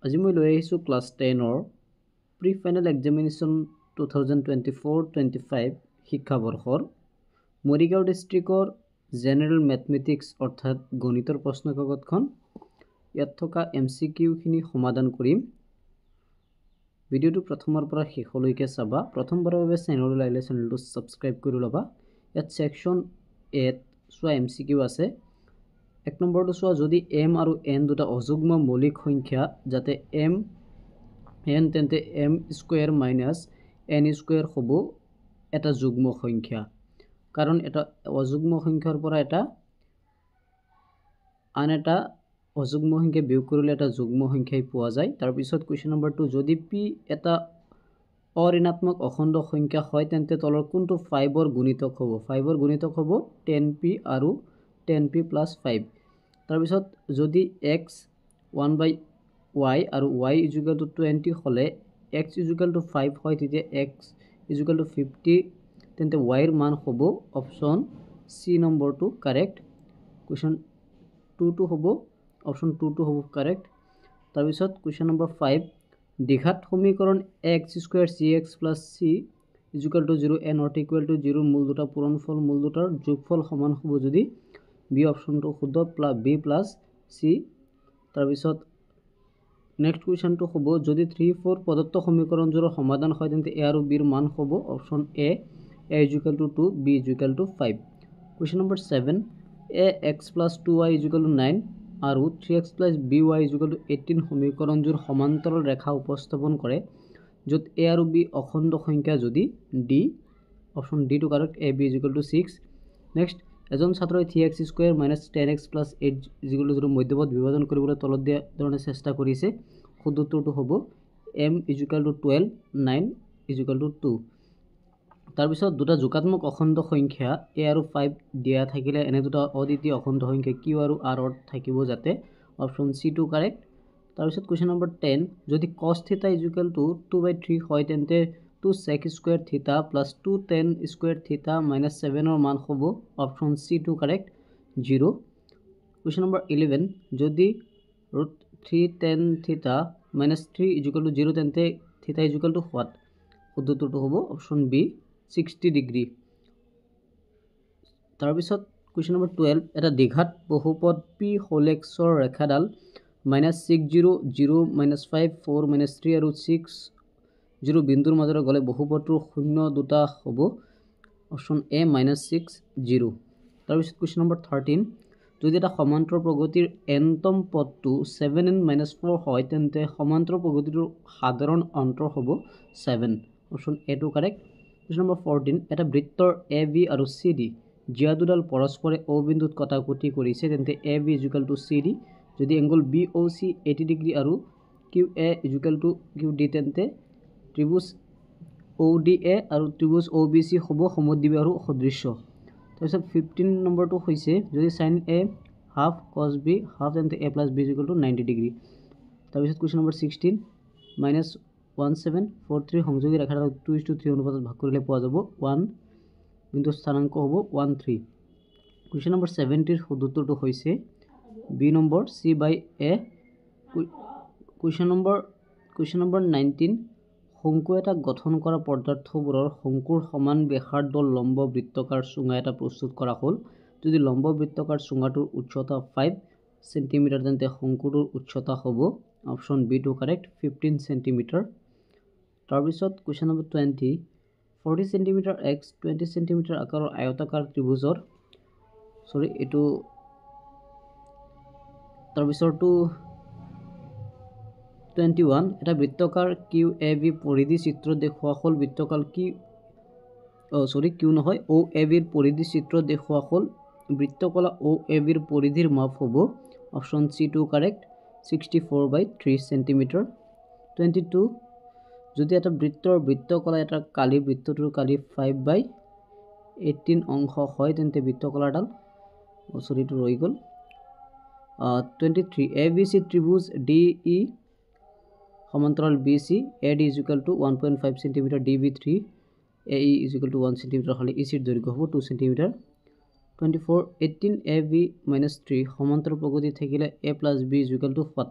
আজি মই লৈ আহিছোঁ ক্লাছ 10 প্ৰি ফাইনেল এক্সামিনেশ্যন 2024-25 শিক্ষাবৰ্ষৰ মৰিগাঁও ডিষ্ট্ৰিক্টৰ জেনেৰেল মেথমেটিক্স অৰ্থাৎ গণিতৰ প্ৰশ্ন কাকতখন ইয়াত থকা MCQখিনি সমাধান কৰিম। ভিডিঅ'টো প্ৰথমৰ পৰা শেষলৈকে চাবা। প্ৰথমবাৰৰ বাবে চেনেললৈ আহিলে চেনেলটো ছাবস্ক্ৰাইব কৰি ল'বা। ইয়াত ছেকশ্যন 8 চোৱা MCQ আছে। এক নম্বৰটো চোৱা, যদি m আৰু n দুটা অযুগ্ম মৌলিক সংখ্যা যাতে m n তেন্তে m square minus n square হ'ব এটা যুগ্ম সংখ্যা, কাৰণ এটা অযুগ্ম সংখ্যাৰ পৰা এটা আন এটা অযুগ্ম সংখ্যা বিয়োগ কৰিলে এটা যুগ্ম সংখ্যাই পোৱা যায়। তাৰপিছত কুৱেশ্যন নম্বৰ 2, যদি p এটা অঋণাত্মক অখণ্ড সংখ্যা হয় তেন্তে তলৰ কোনটো 5ৰ গুণিতক হ'ব? 5ৰ গুণিতক হ'ব 10p আৰু 10p + 5। তাৰপিছত যদি x 1/y আৰু y = 20 হ'লে x = 5 হয়, তেতিয়া x = 50, তেন্তে y ৰ মান হ'ব অপশ্যন চি নম্বৰটো কাৰেক্ট। কুৱেশ্যন 2 হ'ব অপশ্যন 2 হ'ব কাৰেক্ট। তাৰপিছত কুৱেশ্যন নম্বৰ 5, দ্বিঘাত সমীকৰণ x² cx + c = 0 n ≠ 0 মূল দুটা পূৰণফল মূল দুটাৰ যোগফল সমান হ'ব যদি বি অপশ্যনটো শুদ্ধ b + c। তাৰপিছত নেক্সট কুৱেশ্যনটো হ'ব, যদি 3, 4 প্ৰদত্ত সমীকৰণযোৰৰ সমাধান হয় তেন্তে a আৰু b ৰ মান হ'ব option a = 2 b = 5। Question number 7, ax + 2y = 9 আৰু 3x + by = 18 সমীকৰণযোৰ সমান্তৰাল ৰেখা উপস্থাপন কৰে য'ত a আৰু b অখণ্ড সংখ্যা যদি d অপশ্যন ডি টো কাৰেক্ট a b = 6। নেক্সট, এজন ছাত্ৰই 3x² - 10x + 8 = 0 মধ্যপদ বিভাজন কৰিবলৈ তলত দিয়া ধৰণে চেষ্টা কৰিছে। শুদ্ধ উত্তৰটো হ'ব m = 12 9 = 2। তাৰপিছত দুটা যোগাত্মক অখণ্ড সংখ্যা a আৰু 5 দিয়া থাকিলে এনে দুটা অদ্বিতীয় অখণ্ড সংখ্যা q আৰু r ত থাকিব যাতে অপশ্যন চি টো কাৰেক্ট। তাৰপিছত কুৱেশ্যন নম্বৰ 10, যদি cos θ = 2/3 হয় তেন্তে 2 sec² θ + 2 tan² θ - 7 ৰ মান হ'ব অপশ্যন চি টো কাৰেক্ট 0। কুৱেশ্যন নম্বৰ 11, যদি √3 tan θ - 3 = 0 তেন্তে θ = what? শুদ্ধ উত্তৰটো হ'ব অপশ্যন বি 60 ডিগ্ৰী। তাৰপিছত কুৱেশ্যন নম্বৰ 12, এটা দ্বিঘাত বহুপদ p হোলেক্সৰ ৰেখাডাল -6 0 0 -5 4 -3 আৰু 6 0 বিন্দুৰ মাজেৰে গ'লে বহুপদটোৰ শূন্য দুটা হ'ব অপশ্যন এ -6 0। তাৰপিছত কুৱেশ্যন নম্বৰ 13, যদি এটা সমান্তৰ প্ৰগতিৰ nতম পদটো 7n - 4 হয় তেন্তে সমান্তৰ প্ৰগতিটোৰ সাধাৰণ অন্তৰ হ'ব 7 অপশ্যন এ টো কাৰেক্ট। কুৱেশ্যন নম্বৰ 14, এটা বৃত্তৰ এ বি আৰু চি ডি জিয়া দুডাল পৰস্পৰে O বিন্দুত কটাকটি কৰিছে তেন্তে এ বি = cd, যদি এংগল BOC 80 ডিগ্ৰী আৰু QA = QD তেন্তে ত্ৰিভুজ ODA আৰু ত্ৰিভুজ OBC হ'ব সমদ্বিবাহু আৰু সদৃশ্য। তাৰপিছত 15 নম্বৰটো হৈছে, যদি sin A half cos B half তেন্তে a + b = 90 ডিগ্ৰী। তাৰপিছত কুৱেশ্যন নম্বৰ 16, -1743 সংযোগী ৰেখাডালক 2:3 অনুপাতত ভাগ কৰিলে পোৱা যাব 1 বিন্দুৰ স্থানাংক হ'ব 13। কুৱেশ্যন নম্বৰ 17 ৰ শুদ্ধ উত্তৰটো হৈছে B number c/a। Question number 19, শংকু এটা গঠন কৰা পদাৰ্থবোৰৰ শংকুৰ সমান ব্যাসাৰ্ধৰ লম্ব বৃত্তাকাৰ চুঙা এটা প্ৰস্তুত কৰা হ'ল। যদি লম্ব বৃত্তাকাৰ চুঙাটোৰ উচ্চতা 5 চেণ্টিমিটাৰ তেন্তে শংকুটোৰ উচ্চতা হ'ব অপশ্যন বি টো কাৰেক্ট 15 চেণ্টিমিটাৰ। তাৰপিছত question number 20, 40 centimetre x 20 centimetre আকাৰৰ আয়তাকাৰ ত্ৰিভুজৰ এইটো তাৰপিছৰটো 21, এটা বৃত্তাকাৰ QAB পৰিধি চিত্ৰত দেখুওৱা হ'ল OAB ৰ পৰিধি চিত্ৰত দেখুওৱা হ'ল বৃত্তকলা OAB ৰ পৰিধিৰ মাপ হ'ব অপশ্যন চি টো কাৰেক্ট 64/3 চেণ্টিমিটাৰ। 22, যদি এটা বৃত্তকলা এটা কালি বৃত্তটোৰ কালি 5/18 অংশ হয় তেন্তে বৃত্তকলাডাল ৰৈ গ'ল। 23, ABC ত্ৰিভুজ DE সমান্তৰাল BC AD = 1.5 centimetre DB3 AE = 1 centimetre হ'লে EC ৰ দৈৰ্ঘ্য হ'ব 2 চেণ্টিমিটাৰ। 24, 18AB - 3 সমান্তৰাল প্ৰগতি থাকিলে a + b = what?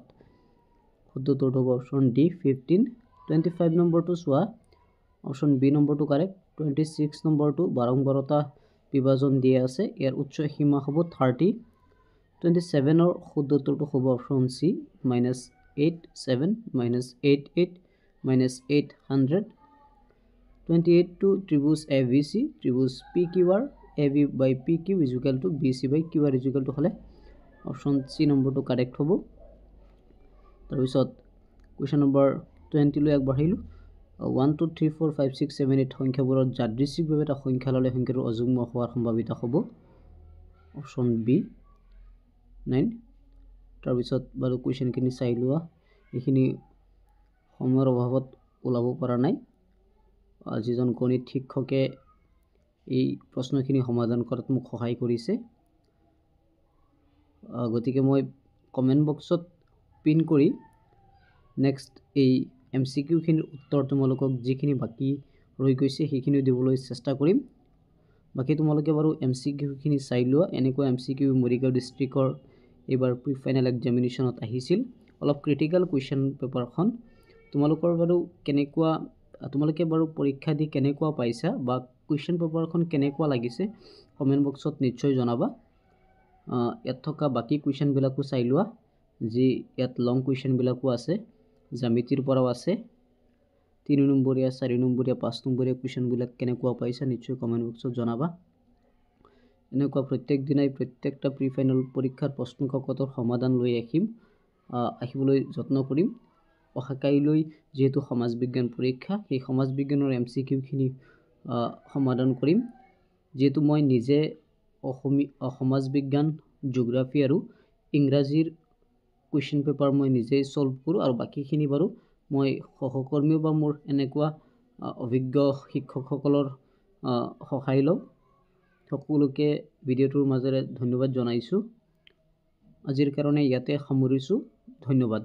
শুদ্ধ উত্তৰটো হ'ব অপশ্যন ডি 15 25 নম্বৰটো চোৱা অপশ্যন বি নম্বৰটো কাৰেক্ট 26 নম্বৰটো বাৰম্বাৰতা বিভাজন দিয়া আছে ইয়াৰ উচ্চ সীমা হ'ব 30 27 ৰ শুদ্ধ উত্তৰটো হ'ব অপশ্যন সি -87 -88 -800 28 to ত্ৰিভুজ ABC ত্ৰিভুজ PQR AB by PQ is equal to BC by QR is equal to হলে অপশ্যন সি নম্বৰটো কাৰেক্ট হ'ব তাৰপিছত কোৱেশ্চন নম্বৰ 20 লৈ আগবাঢ়িলো 1 2 3 4 5 6 7 8 সংখ্যাবোৰত যাদৃচ্ছিকভাৱে এটা সংখ্যা ললে সংখ্যাটো অযুগ্ম হোৱাৰ সম্ভাৱিতা হ'ব অপশ্যন বি 9 তাৰপিছত বাৰু কোৱেশ্চনখিনি চাই লোৱা এইখিনি সময়ৰ অভাৱত ওলাব পৰা নাই যিজন গণিত শিক্ষকে এই প্ৰশ্নখিনি সমাধান কৰাত মোক সহায় কৰিছে গতিকে মই কমেন্ট বক্সত পিন কৰি নেক্সট এই MCQ খিনিৰ উত্তৰ তোমালোকক যিখিনি বাকি ৰৈ গৈছে সেইখিনি দিবলৈ চেষ্টা কৰিম বাকি তোমালোকে বাৰু MCQ খিনি চাই লোৱা এনেকৈ MCQ মৰিগাঁও ডিস্ট্ৰিক্টৰ এবাৰ প্ৰি ফাইনাল এক্সামিনেশনত আহিছিল অলপ ক্ৰিটিক্যাল কোৱেশ্চন পেপাৰখন তোমালোকৰ বাৰু কেনেকুৱা তোমালোকে বাৰু পৰীক্ষা দি কেনেকুৱা পাইছা বা কোৱেশ্চন পেপাৰখন কেনেকুৱা লাগিছে কমেন্ট বক্সত নিশ্চয় জনাবা ইয়াত থকা বাকি কোৱেশ্চন বিলাকো চাই লোৱা যি ইয়াত লং কোৱেশ্চন বিলাকো আছে জ্যামিতিৰ পৰাও আছে 3 নম্বৰীয়া 4 নম্বৰীয়া 5 নম্বৰীয়া কোৱেশ্চন বিলাক কেনেকুৱা পাইছা নিশ্চয় কমেন্ট বক্সত জনাবা এনেকুৱা প্ৰত্যেক দিনাই প্ৰত্যেকটা প্ৰি ফাইনাল পৰীক্ষাৰ প্ৰশ্ন কাকতৰ সমাধান লৈ আহিবলৈ যত্ন কৰিম অহাকাইলৈ যেহেতু সমাজ বিজ্ঞান পৰীক্ষা সেই সমাজ বিজ্ঞানৰ MCQ খিনি সমাধান কৰিম যেহেতু মই নিজে সমাজ বিজ্ঞান জিওগ্ৰাফি আৰু ইংৰাজীৰ কোৱেশ্চন পেপাৰ মই নিজে সলভ কৰো আৰু বাকিখিনি বাৰু মই সহকৰ্মী বা মোৰ এনেকুৱা অভিজ্ঞ শিক্ষকসকলৰ সহায় লওঁ সকলোকে ভিডিঅ'টোৰ মাজেৰে ধন্যবাদ জনাইছো আজিৰ কাৰণে ইয়াতে সামৰিছো ধন্যবাদ